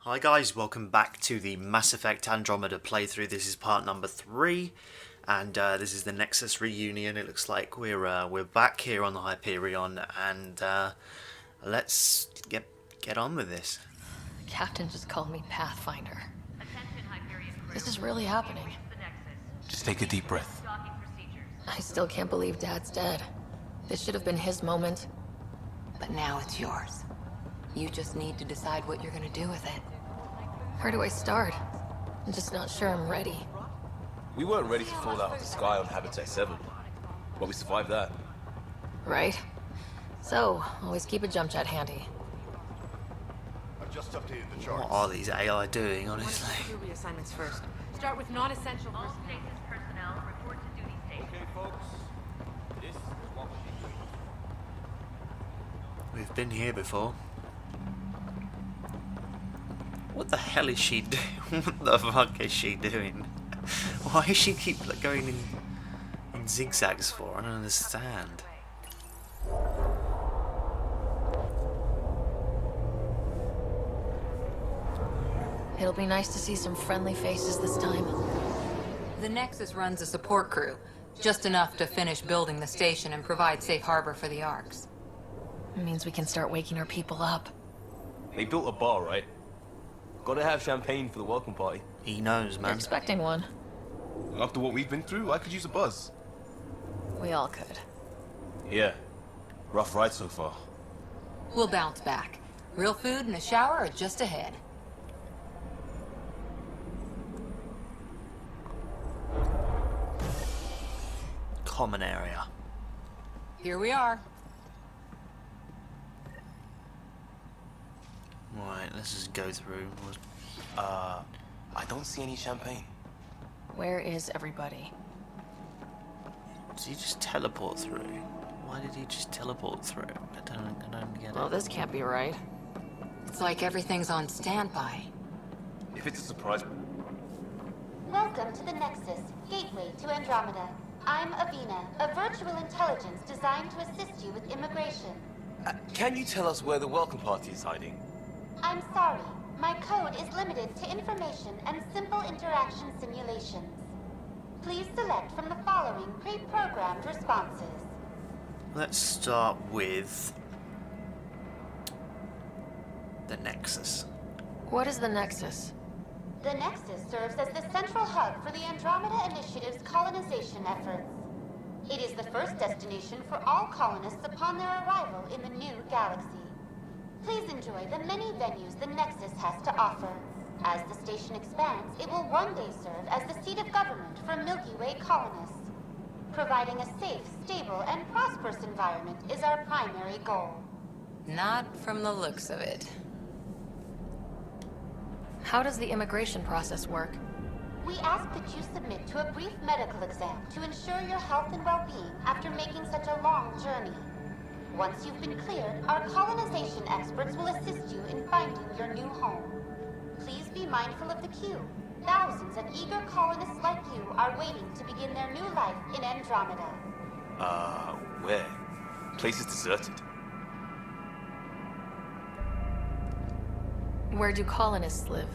Hi guys, welcome back to the Mass Effect Andromeda playthrough. This is part number 3, and this is the Nexus reunion. It looks like we're back here on the Hyperion, and let's get on with this. Captain just called me Pathfinder. This is really happening. Just take a deep breath. I still can't believe Dad's dead. This should have been his moment. But now it's yours. You just need to decide what you're gonna do with it. Where do I start? I'm just not sure I'm ready. We weren't ready to fall out of the sky on Habitat 7, but we survived that. Right? So, always keep a jump jet handy. I've just updated the charts. What are these AI doing, honestly? Do reassignments first. Start with non-essential All personnel. stasis personnel report to duty station. Okay, folks. This is what we're doing. We've been here before. What the hell is she doing? What the fuck is she doing? Why does she keep going in zigzags for? I don't understand. It'll be nice to see some friendly faces this time. The Nexus runs a support crew, just enough to finish building the station and provide safe harbor for the Arks. It means we can start waking our people up. They built a bar, right? Gotta have champagne for the welcome party. He knows, You're man. expecting one. After what we've been through, I could use a buzz. We all could. Yeah. Rough ride so far. We'll bounce back. Real food and a shower are just ahead. Common area. Here we are. Right, let's just go through. I don't see any champagne. Where is everybody? Did he just teleport through? Why did he just teleport through? I don't get Well, it. this can't be right. It's like everything's on standby. If it's a surprise... Welcome to the Nexus, gateway to Andromeda. I'm Avina, a virtual intelligence designed to assist you with immigration. can you tell us where the welcome party is hiding? I'm sorry, my code is limited to information and simple interaction simulations. Please select from the following pre-programmed responses. Let's start with the Nexus. What is the Nexus? The Nexus serves as the central hub for the Andromeda Initiative's colonization efforts. It is the first destination for all colonists upon their arrival in the new galaxy. Please enjoy the many venues the Nexus has to offer. As the station expands, it will one day serve as the seat of government for Milky Way colonists. Providing a safe, stable, and prosperous environment is our primary goal. Not from the looks of it. How does the immigration process work? We ask that you submit to a brief medical exam to ensure your health and well-being after making such a long journey. Once you've been cleared, our colonization experts will assist you in finding your new home. Please be mindful of the queue. Thousands of eager colonists like you are waiting to begin their new life in Andromeda. Where? Place is deserted. Where do colonists live?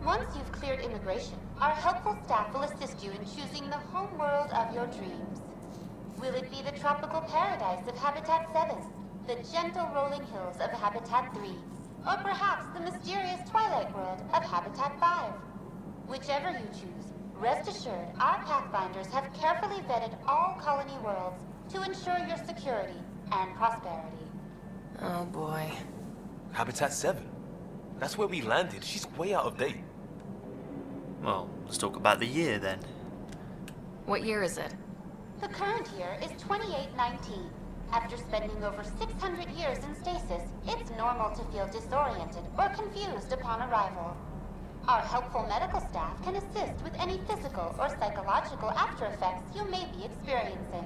Once you've cleared immigration, our helpful staff will assist you in choosing the home world of your dreams. Will it be the tropical paradise of Habitat 7, the gentle rolling hills of Habitat 3, or perhaps the mysterious twilight world of Habitat 5? Whichever you choose, rest assured our Pathfinders have carefully vetted all colony worlds to ensure your security and prosperity. Oh boy. Habitat 7. That's where we landed. She's way out of date. Well, let's talk about the year then. What year is it? The current year is 2819. After spending over 600 years in stasis, it's normal to feel disoriented or confused upon arrival. Our helpful medical staff can assist with any physical or psychological after effects you may be experiencing.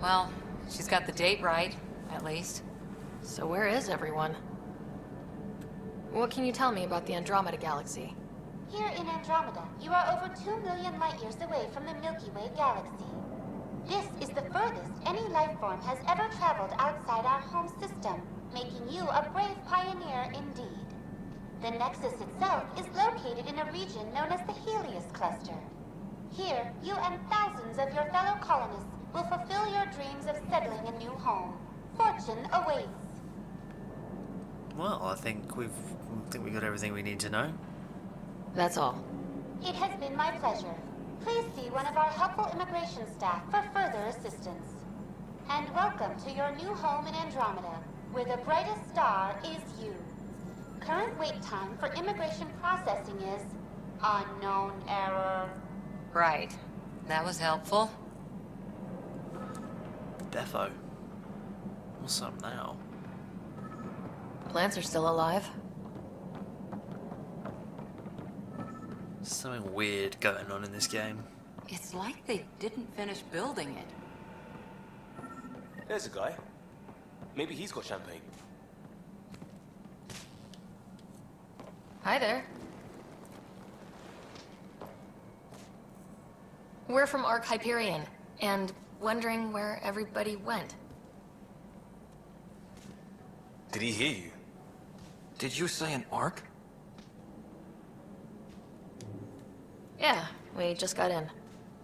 Well, she's got the date right, at least. So where is everyone? What can you tell me about the Andromeda galaxy? Here in Andromeda, you are over 2 million light-years away from the Milky Way galaxy. This is the furthest any life form has ever traveled outside our home system, making you a brave pioneer indeed. The Nexus itself is located in a region known as the Helios Cluster. Here, you and thousands of your fellow colonists will fulfill your dreams of settling a new home. Fortune awaits. Well, I think we got everything we need to know. That's all. It has been my pleasure. Please see one of our helpful immigration staff for further assistance. And welcome to your new home in Andromeda, where the brightest star is you. Current wait time for immigration processing is unknown error. Right. That was helpful. Defo. What's up now? Plants are still alive. Something weird going on in this game. It's like they didn't finish building it. There's a guy. Maybe he's got champagne. Hi there. We're from Ark Hyperion, and wondering where everybody went. Did he hear you? Did you say an arc? Yeah, we just got in.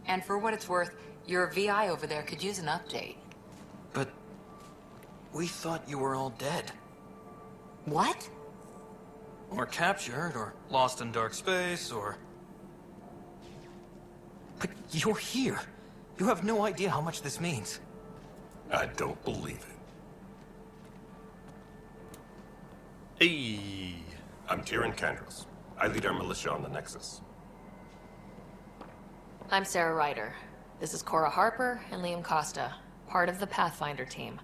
And for what it's worth, your VI over there could use an update. But we thought you were all dead. What? Or captured, or lost in dark space, or... But you're here. You have no idea how much this means. I don't believe it. Eee. I'm Tyrion Candros. I lead our militia on the Nexus. I'm Sarah Ryder. This is Cora Harper and Liam Costa, part of the Pathfinder team.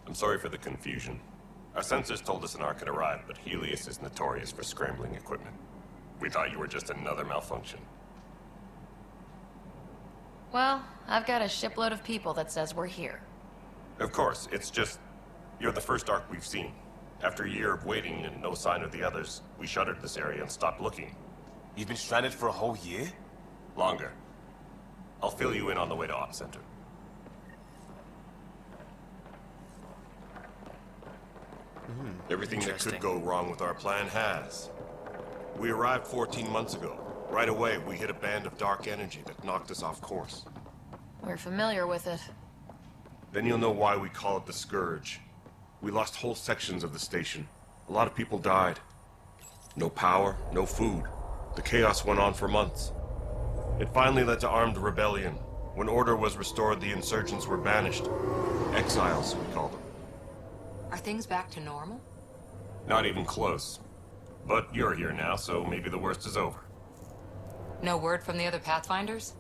I'm sorry for the confusion. Our sensors told us an arc had arrived, but Helios is notorious for scrambling equipment. We thought you were just another malfunction. Well, I've got a shipload of people that says we're here. Of course, it's just... you're the first arc we've seen. After a year of waiting and no sign of the others, we shuttered this area and stopped looking. You've been stranded for a whole year? Longer. I'll fill you in on the way to Op Center. Everything that could Interesting. go wrong with our plan has. We arrived 14 months ago. Right away, we hit a band of dark energy that knocked us off course. We're familiar with it. Then you'll know why we call it the Scourge. We lost whole sections of the station. A lot of people died. No power, no food. The chaos went on for months. It finally led to armed rebellion. When order was restored, the insurgents were banished. Exiles, we call them. Are things back to normal? Not even close. But you're here now, so maybe the worst is over. No word from the other Pathfinders?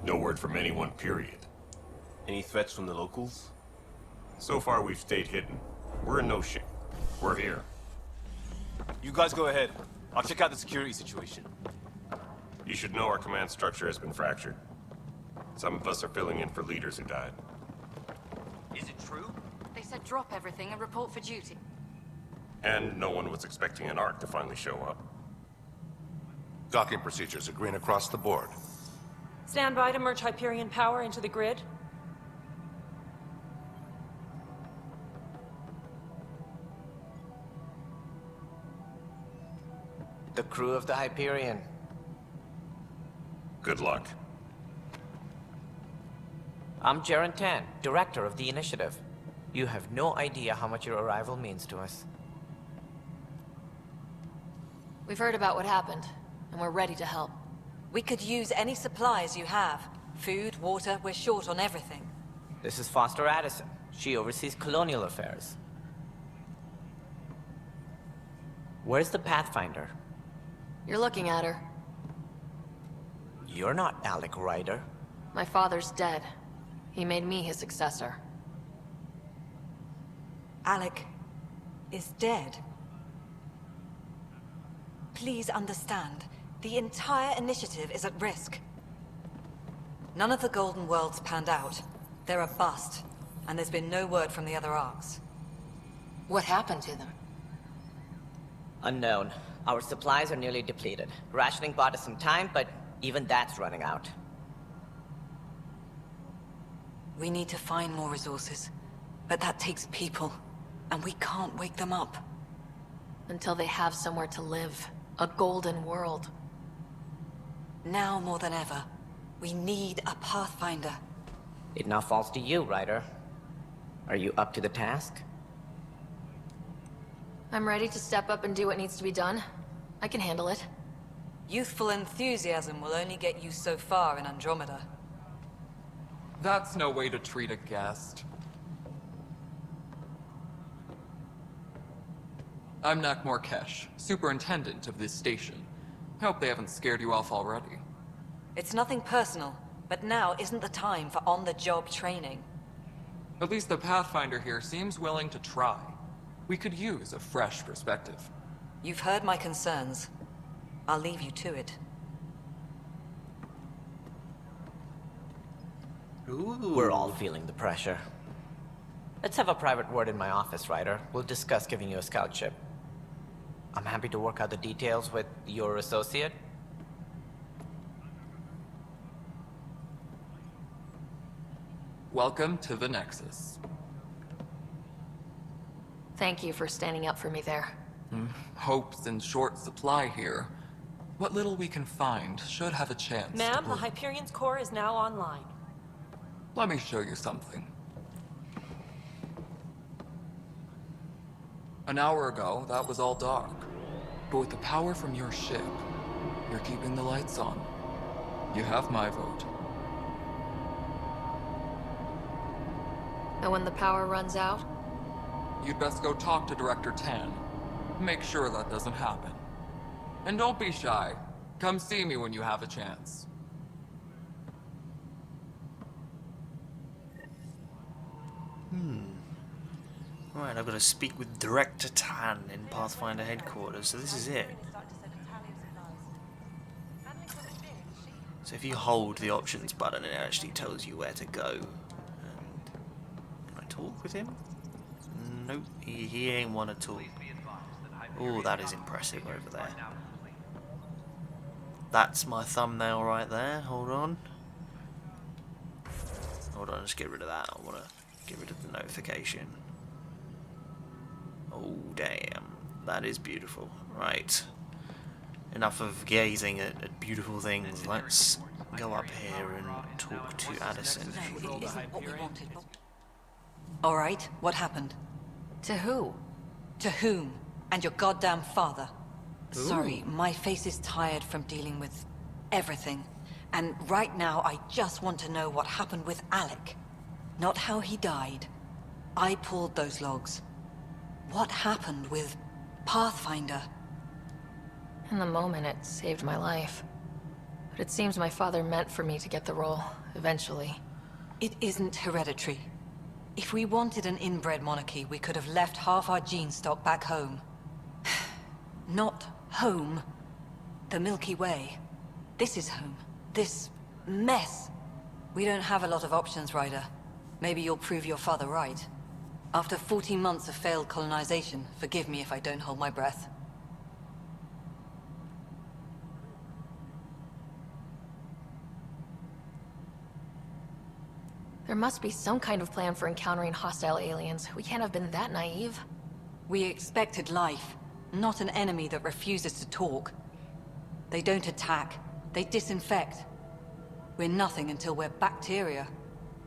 No word from anyone, period. Any threats from the locals? So far, we've stayed hidden. We're in no shape. We're here. You guys go ahead. I'll check out the security situation. You should know our command structure has been fractured. Some of us are filling in for leaders who died. Is it true? They said drop everything and report for duty. And no one was expecting an arc to finally show up. Docking procedures are green across the board. Stand by to merge Hyperion power into the grid. The crew of the Hyperion. Good luck. I'm Jaren Tan, director of the initiative. You have no idea how much your arrival means to us. We've heard about what happened, and we're ready to help. We could use any supplies you have. Food, water, we're short on everything. This is Foster Addison. She oversees colonial affairs. Where's the Pathfinder? You're looking at her. You're not Alec Ryder. My father's dead. He made me his successor. Alec is dead. Please understand, the entire initiative is at risk. None of the Golden Worlds panned out. They're a bust, and there's been no word from the other arcs. What happened to them? Unknown. Our supplies are nearly depleted. Rationing bought us some time, but even that's running out. We need to find more resources, but that takes people, and we can't wake them up. Until they have somewhere to live. A golden world. Now more than ever, we need a Pathfinder. It now falls to you, Ryder. Are you up to the task? I'm ready to step up and do what needs to be done. I can handle it. Youthful enthusiasm will only get you so far in Andromeda. That's no way to treat a guest. I'm Nakmor Kesh, superintendent of this station. Hope they haven't scared you off already. It's nothing personal, but now isn't the time for on-the-job training. At least the Pathfinder here seems willing to try. We could use a fresh perspective. You've heard my concerns. I'll leave you to it. Ooh. We're all feeling the pressure. Let's have a private word in my office, Ryder. We'll discuss giving you a scout ship. I'm happy to work out the details with your associate. Welcome to the Nexus. Thank you for standing up for me there. Hope's in short supply here. What little we can find should have a chance. Ma'am, the Hyperion's core is now online. Let me show you something. An hour ago, that was all dark. But with the power from your ship, you're keeping the lights on. You have my vote. And when the power runs out? You'd best go talk to Director Tan. Make sure that doesn't happen. And don't be shy. Come see me when you have a chance. Right, I've got to speak with Director Tan in Pathfinder headquarters, so this is it. So if you hold the options button, it actually tells you where to go. And can I talk with him? Nope, he ain't one at all. Oh, that is impressive over there. That's my thumbnail right there. Hold on. Hold on, just get rid of that. I want to get rid of the notification. Oh, damn. That is beautiful. Right. Enough of gazing at beautiful things. Let's go up here and talk to Addison. Alright, what happened? To who? To whom? And your goddamn father. Ooh. Sorry, my face is tired from dealing with everything. And right now, I just want to know what happened with Alec. Not how he died. I pulled those logs. What happened with Pathfinder? In the moment, it saved my life. But it seems my father meant for me to get the role, eventually. It isn't hereditary. If we wanted an inbred monarchy, we could have left half our gene stock back home. Not home. The Milky Way. This is home. This mess. We don't have a lot of options, Ryder. Maybe you'll prove your father right. After 14 months of failed colonization, forgive me if I don't hold my breath. There must be some kind of plan for encountering hostile aliens. We can't have been that naive. We expected life, not an enemy that refuses to talk. They don't attack, they disinfect. We're nothing until we're bacteria.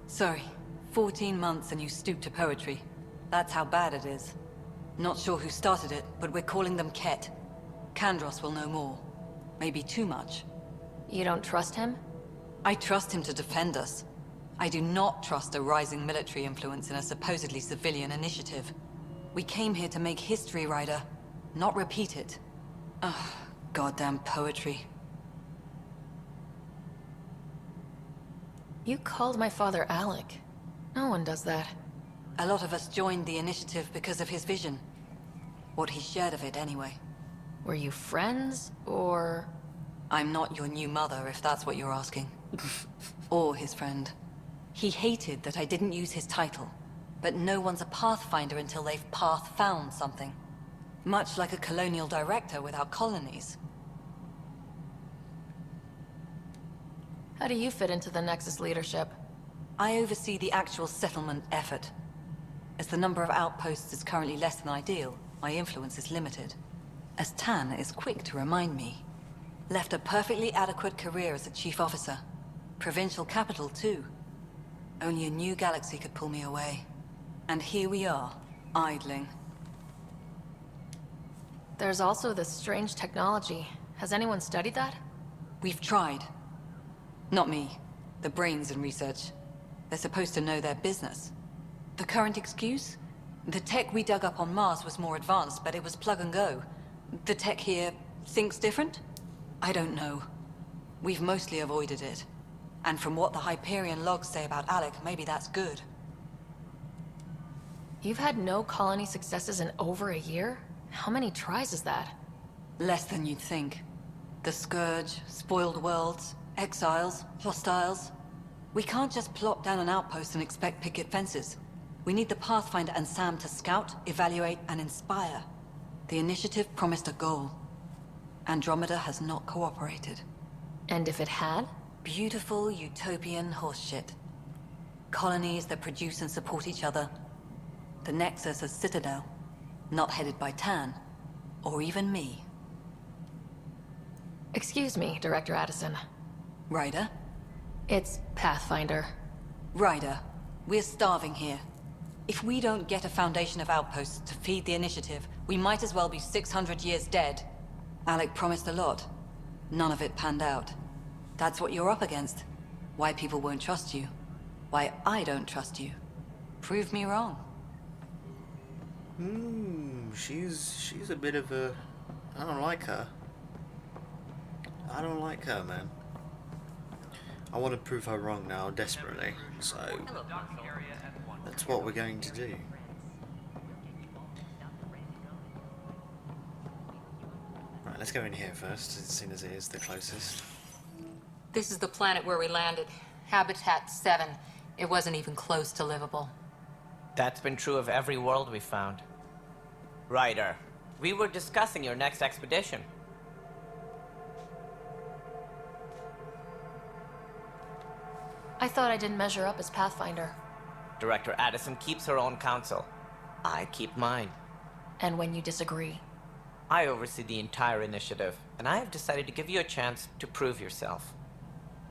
Sorry, 14 months and you stoop to poetry. That's how bad it is. Not sure who started it, but we're calling them Ket. Kandros will know more. Maybe too much. You don't trust him? I trust him to defend us. I do not trust a rising military influence in a supposedly civilian initiative. We came here to make history, Ryder, not repeat it. Ugh, goddamn poetry. You called my father Alec. No one does that. A lot of us joined the initiative because of his vision. What he shared of it, anyway. Were you friends, or...? I'm not your new mother, if that's what you're asking. Or his friend. He hated that I didn't use his title. But no one's a Pathfinder until they've path-found something. Much like a colonial director without colonies. How do you fit into the Nexus leadership? I oversee the actual settlement effort. As the number of outposts is currently less than ideal, my influence is limited. as Tan is quick to remind me. Left a perfectly adequate career as a chief officer. Provincial capital, too. Only a new galaxy could pull me away. And here we are, idling. There's also this strange technology. Has anyone studied that? We've tried. Not me. The brains in research. They're supposed to know their business. The current excuse? The tech we dug up on Mars was more advanced, but it was plug and go. The tech here thinks different? I don't know. We've mostly avoided it. And from what the Hyperion logs say about Alec, maybe that's good. You've had no colony successes in over a year? How many tries is that? Less than you'd think. The Scourge, spoiled worlds, exiles, hostiles. We can't just plop down an outpost and expect picket fences. We need the Pathfinder and Sam to scout, evaluate, and inspire. The initiative promised a goal. Andromeda has not cooperated. And if it had? Beautiful utopian horseshit. Colonies that produce and support each other. The Nexus as Citadel. Not headed by Tan. Or even me. Excuse me, Director Addison. Ryder? It's Pathfinder. Ryder, we're starving here. If we don't get a foundation of outposts to feed the initiative, we might as well be 600 years dead. Alec promised a lot. None of it panned out. That's what you're up against. Why people won't trust you. Why I don't trust you. Prove me wrong. She's a bit of a... I don't like her. I don't like her, man. I want to prove her wrong now, desperately. So, that's what we're going to do. Right, let's go in here first, as soon as it is the closest. This is the planet where we landed. Habitat 7. It wasn't even close to livable. That's been true of every world we found. Ryder, we were discussing your next expedition. I thought I didn't measure up as Pathfinder. Director Addison keeps her own counsel. I keep mine. And when you disagree? I oversee the entire initiative, and I have decided to give you a chance to prove yourself.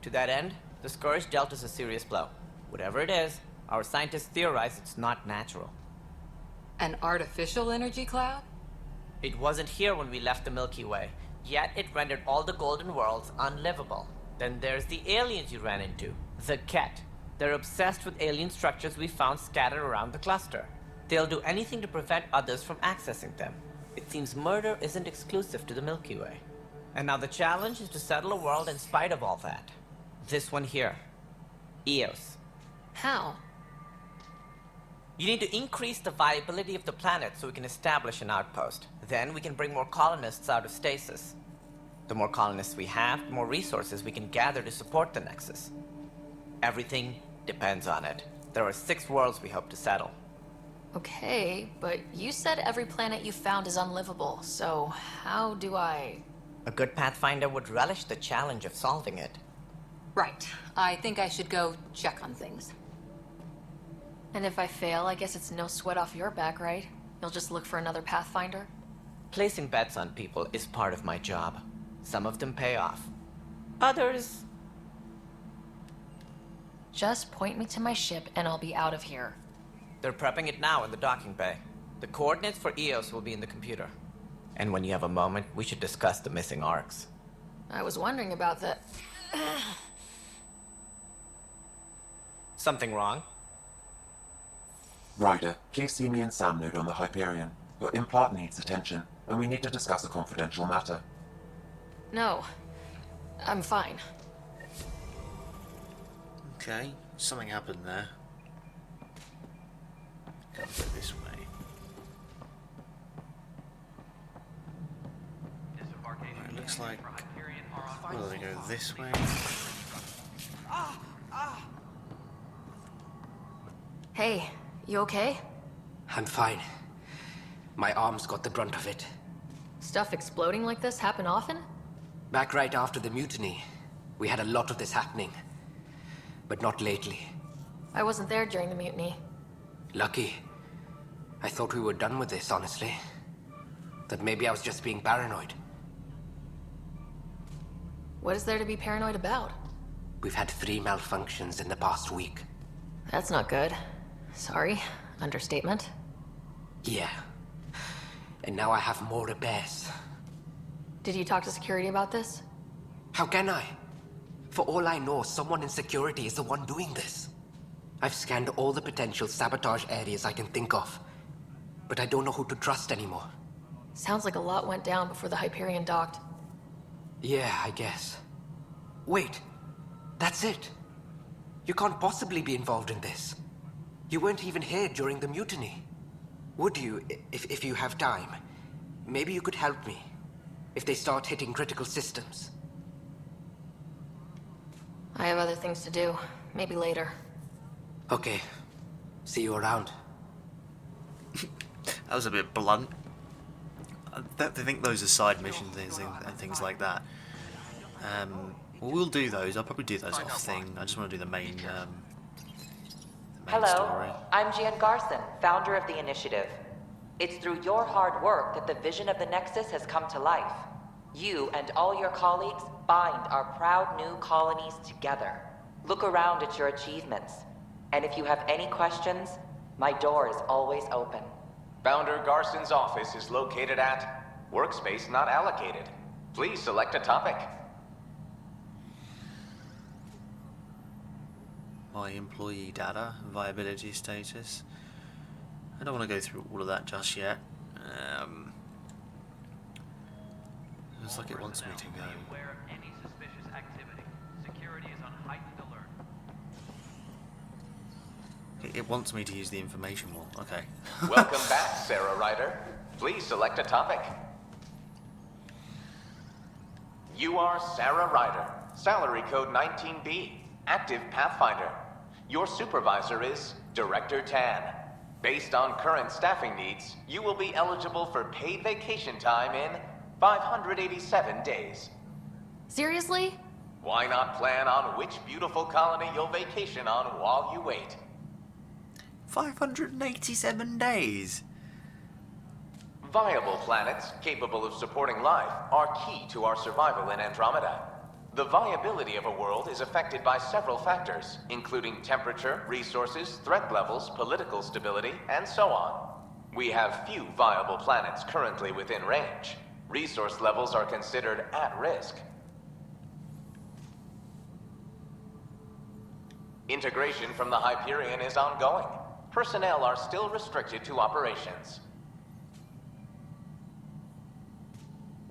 To that end, the Scourge dealt us a serious blow. Whatever it is, our scientists theorize it's not natural. An artificial energy cloud? It wasn't here when we left the Milky Way, yet it rendered all the golden worlds unlivable. Then there's the aliens you ran into, the Ket. They're obsessed with alien structures we found scattered around the cluster. They'll do anything to prevent others from accessing them. It seems murder isn't exclusive to the Milky Way. And now the challenge is to settle a world in spite of all that. This one here. Eos. How? You need to increase the viability of the planet so we can establish an outpost. Then we can bring more colonists out of stasis. The more colonists we have, the more resources we can gather to support the Nexus. Everything depends on it. There are 6 worlds we hope to settle. Okay, but you said every planet you found is unlivable, so how do I... A good Pathfinder would relish the challenge of solving it. Right. I think I should go check on things. And if I fail, I guess it's no sweat off your back, right? You'll just look for another Pathfinder? Placing bets on people is part of my job. Some of them pay off. Others... Just point me to my ship and I'll be out of here. They're prepping it now in the docking bay. The coordinates for Eos will be in the computer. And when you have a moment, we should discuss the missing arcs. I was wondering about that. Something wrong? Ryder, please see me and Sam node on the Hyperion. Your implant needs attention, and we need to discuss a confidential matter. No. I'm fine. Okay, something happened there. Gotta go this way. Right, looks like... Well, they go this way. Hey, you okay? I'm fine. My arms got the brunt of it. Stuff exploding like this happen often? Back right after the mutiny, we had a lot of this happening. But not lately. I wasn't there during the mutiny. Lucky. I thought we were done with this, honestly. That maybe I was just being paranoid. What is there to be paranoid about? We've had 3 malfunctions in the past week. That's not good. Sorry. Understatement. Yeah. And now I have more repairs. Did you talk to security about this? How can I? For all I know, someone in security is the one doing this. I've scanned all the potential sabotage areas I can think of, but I don't know who to trust anymore. Sounds like a lot went down before the Hyperion docked. Yeah, I guess. Wait, that's it. You can't possibly be involved in this. You weren't even here during the mutiny. Would you, if you have time? Maybe you could help me, if they start hitting critical systems. I have other things to do. Maybe later. Okay. See you around. That was a bit blunt. I think those are side mission things and things like that. Well, we'll do those. I'll probably do those off thing. I just want to do the main Hello, story. I'm Gian Garson, founder of the initiative. It's through your hard work that the vision of the Nexus has come to life. You and all your colleagues bind our proud new colonies together. Look around at your achievements. And if you have any questions, my door is always open. Founder Garson's office is located at Workspace Not Allocated. Please select a topic. My employee data, viability status. I don't want to go through all of that just yet. Looks like it wants me to go. It wants me to use the information wall. Okay. Welcome back, Sarah Ryder. Please select a topic. You are Sarah Ryder, salary code 19B, active Pathfinder. Your supervisor is Director Tan. Based on current staffing needs, you will be eligible for paid vacation time in 587 days. Seriously? Why not plan on which beautiful colony you'll vacation on while you wait? 587 days. Viable planets capable of supporting life are key to our survival in Andromeda. The viability of a world is affected by several factors, including temperature, resources, threat levels, political stability, and so on. We have few viable planets currently within range. Resource levels are considered at risk. Integration from the Hyperion is ongoing. Personnel are still restricted to operations.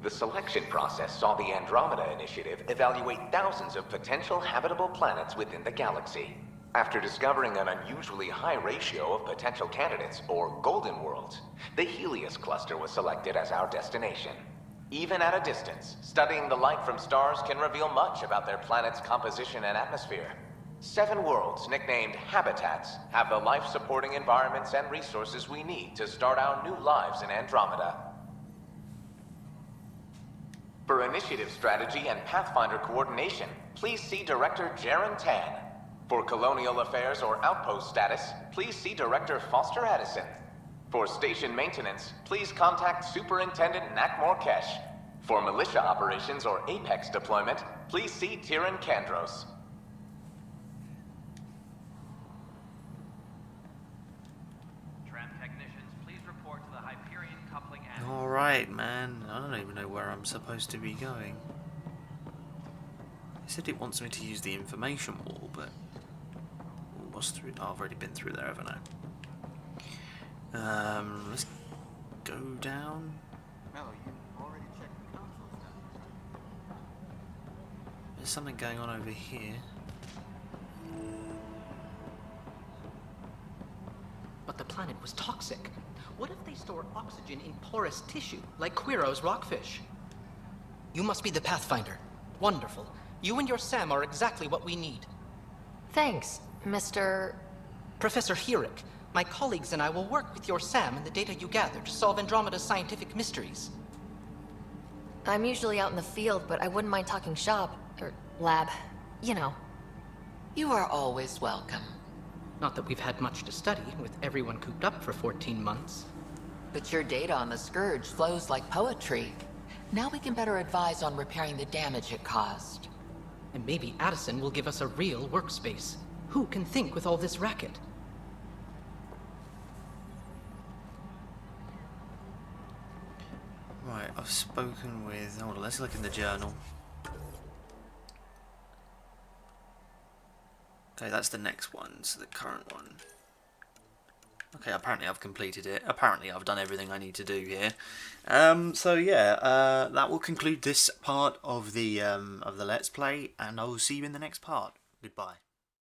The selection process saw the Andromeda Initiative evaluate thousands of potential habitable planets within the galaxy. After discovering an unusually high ratio of potential candidates, or golden worlds, the Helios cluster was selected as our destination. Even at a distance, studying the light from stars can reveal much about their planet's composition and atmosphere. 7 worlds, nicknamed habitats, have the life-supporting environments and resources we need to start our new lives in Andromeda. For initiative strategy and Pathfinder coordination, please see Director Jaren Tan. For colonial affairs or outpost status, please see Director Foster Addison. For station maintenance, please contact Superintendent Nakmor Kesh. For militia operations or Apex deployment, please see Tyran Kandros. Alright, man. I don't even know where I'm supposed to be going. It said it wants me to use the information wall, but... what's through? Oh, I've already been through there, haven't I? Let's go down. No, you already checked the console status. There's something going on over here. But the planet was toxic. What if they store oxygen in porous tissue, like Quiro's rockfish? You must be the Pathfinder. Wonderful. You and your Sam are exactly what we need. Thanks, Mr. Professor Herrick. My colleagues and I will work with your Sam and the data you gather to solve Andromeda's scientific mysteries. I'm usually out in the field, but I wouldn't mind talking shop, or lab, you know. You are always welcome. Not that we've had much to study, with everyone cooped up for 14 months. But your data on the Scourge flows like poetry. Now we can better advise on repairing the damage it caused. And maybe Addison will give us a real workspace. Who can think with all this racket? Right, I've spoken with... Hold on, let's look in the journal. Okay, that's the next one, so the current one. Okay, apparently I've completed it. Apparently I've done everything I need to do here. So yeah, that will conclude this part of the Let's Play, and I will see you in the next part. Goodbye.